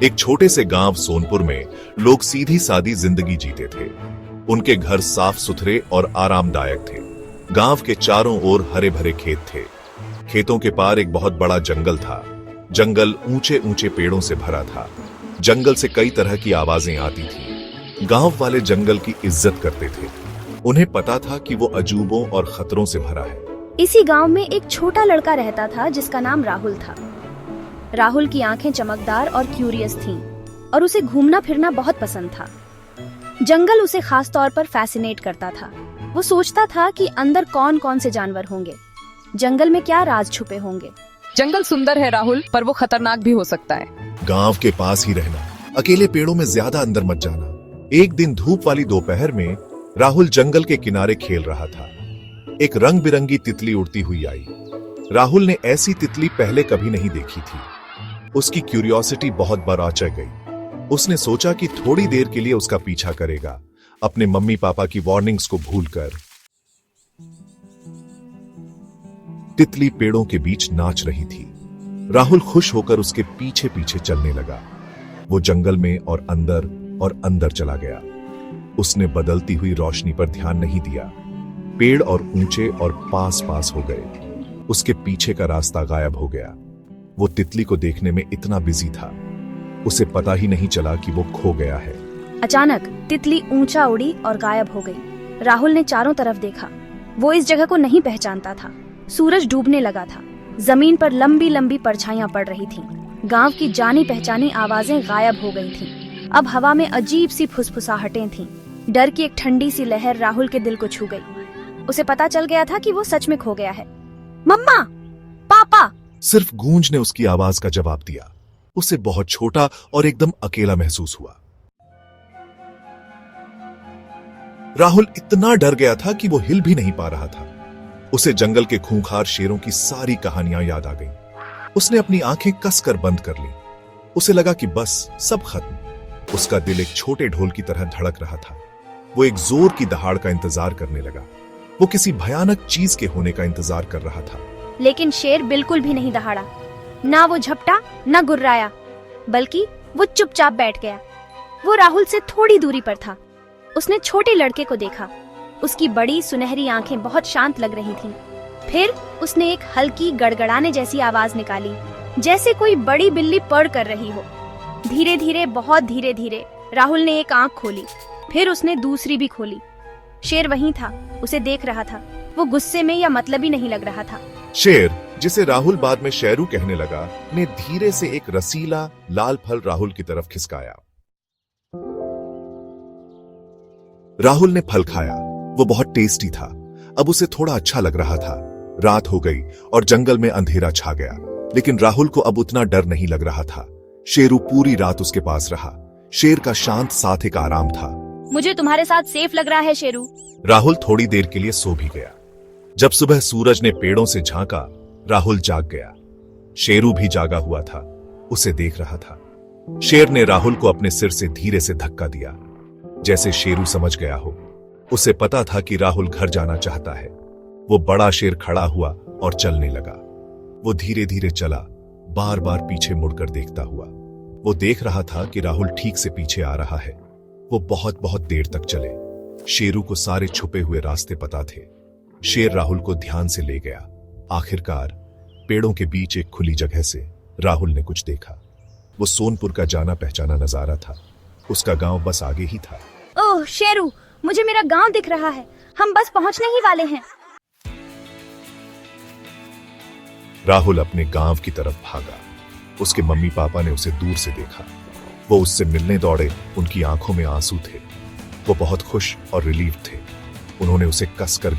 एक छोटे से गांव सोनपुर में लोग सीधी सादी जिंदगी जीते थे। उनके घर साफ सुथरे और आरामदायक थे। गांव के चारों ओर हरे भरे खेत थे। खेतों के पार एक बहुत बड़ा जंगल था। जंगल ऊंचे ऊंचे पेड़ों से भरा था। जंगल से कई तरह की आवाजें आती थी। गांव वाले जंगल की इज्जत करते थे। उन्हें पता था कि वो अजूबों और खतरों से भरा है। इसी गांव में एक छोटा लड़का रहता था जिसका नाम राहुल था। राहुल की आंखें चमकदार और क्यूरियस थीं और उसे घूमना फिरना बहुत पसंद था। जंगल उसे खास तौर पर फैसिनेट करता था। वो सोचता था कि अंदर कौन कौन से जानवर होंगे, जंगल में क्या राज छुपे होंगे। जंगल सुंदर है राहुल, पर वो खतरनाक भी हो सकता है। गांव के पास ही रहना, अकेले पेड़ों में ज्यादा अंदर मत जाना। एक दिन धूप वाली दोपहर में राहुल जंगल के किनारे खेल रहा था। एक रंग बिरंगी तितली उड़ती हुई आई। राहुल ने ऐसी तितली पहले कभी नहीं देखी थी। उसकी क्यूरियोसिटी बहुत बढ़ गई। उसने सोचा कि थोड़ी देर के लिए उसका पीछा करेगा, अपने मम्मी पापा की वार्निंग्स को भूलकर। तितली पेड़ों के बीच नाच रही थी। राहुल खुश होकर उसके पीछे पीछे चलने लगा। वो जंगल में और अंदर चला गया। उसने बदलती हुई रोशनी पर ध्यान नहीं दिया। पेड़ और ऊंचे और पास पास हो गए। उसके पीछे का रास्ता गायब हो गया। वो तितली को देखने में इतना बिजी था, उसे पता ही नहीं चला कि वो खो गया है। अचानक तितली ऊंचा उड़ी और गायब हो गई। राहुल ने चारों तरफ देखा। वो इस जगह को नहीं पहचानता था। सूरज डूबने लगा था। जमीन पर लंबी लंबी परछाइयां पड़ रही थीं। गांव की जानी पहचानी आवाजें गायब हो गई थीं। अब हवा में अजीब सी फुसफुसाहटें थीं। डर की एक ठंडी सी लहर राहुल के दिल को छू गई। उसे पता चल गया था कि वो सच में खो गया है। मम्मा, पापा! सिर्फ गूंज ने उसकी आवाज का जवाब दिया। उसे बहुत छोटा और एकदम अकेला महसूस हुआ। राहुल इतना डर गया था कि वो हिल भी नहीं पा रहा था। उसे जंगल के खूंखार शेरों की सारी कहानियां याद आ गईं। उसने अपनी आंखें कसकर बंद कर ली। उसे लगा कि बस सब खत्म। उसका दिल एक छोटे ढोल की तरह धड़क रहा था। वो एक जोर की दहाड़ का इंतजार करने लगा। वो किसी भयानक चीज के होने का इंतजार कर रहा था। लेकिन शेर बिल्कुल भी नहीं दहाड़ा। ना वो झपटा, ना गुर्राया, बल्कि वो चुपचाप बैठ गया। वो राहुल से थोड़ी दूरी पर था। उसने छोटे लड़के को देखा। उसकी बड़ी सुनहरी आंखें बहुत शांत लग रही थीं। फिर उसने एक हल्की गड़गड़ाने जैसी आवाज निकाली, जैसे कोई बड़ी बिल्ली पड़ कर रही हो। धीरे धीरे, बहुत धीरे धीरे राहुल ने एक आंख खोली। फिर उसने दूसरी भी खोली। शेर वहीं था, उसे देख रहा था। वो गुस्से में या मतलबी नहीं लग रहा था। शेर, जिसे राहुल बाद में शेरू कहने लगा, ने धीरे से एक रसीला लाल फल राहुल की तरफ खिसकाया। राहुल ने फल खाया। वो बहुत टेस्टी था। अब उसे थोड़ा अच्छा लग रहा था। रात हो गई और जंगल में अंधेरा छा गया, लेकिन राहुल को अब उतना डर नहीं लग रहा था। शेरू पूरी रात उसके पास रहा। शेर का शांत साथ एक आराम था। मुझे तुम्हारे साथ सेफ लग रहा है शेरू। राहुल थोड़ी देर के लिए सो भी गया। जब सुबह सूरज ने पेड़ों से झांका, राहुल जाग गया। शेरू भी जागा हुआ था, उसे देख रहा था। शेर ने राहुल को अपने सिर से धीरे से धक्का दिया, जैसे शेरू समझ गया हो। उसे पता था कि राहुल घर जाना चाहता है। वो बड़ा शेर खड़ा हुआ और चलने लगा। वो धीरे धीरे चला, बार बार पीछे मुड़कर देखता हुआ। वो देख रहा था कि राहुल ठीक से पीछे आ रहा है। वो बहुत बहुत देर तक चले। शेरू को सारे छुपे हुए रास्ते पता थे। शेर राहुल को ध्यान से ले गया। आखिरकार पेड़ों के बीच एक खुली जगह से राहुल ने कुछ देखा। वो सोनपुर का जाना पहचाना नजारा था। उसका गांव बस आगे ही था। ओह शेरू, मुझे मेरा गांव दिख रहा है। हम बस पहुंचने ही वाले हैं। राहुल अपने गांव की तरफ भागा। उसके मम्मी पापा ने उसे दूर से देखा। वो उससे मिलने दौड़े। उनकी आंखों में आंसू थे। वो बहुत खुश और रिलीव थे। उन्होंने उसे कसकर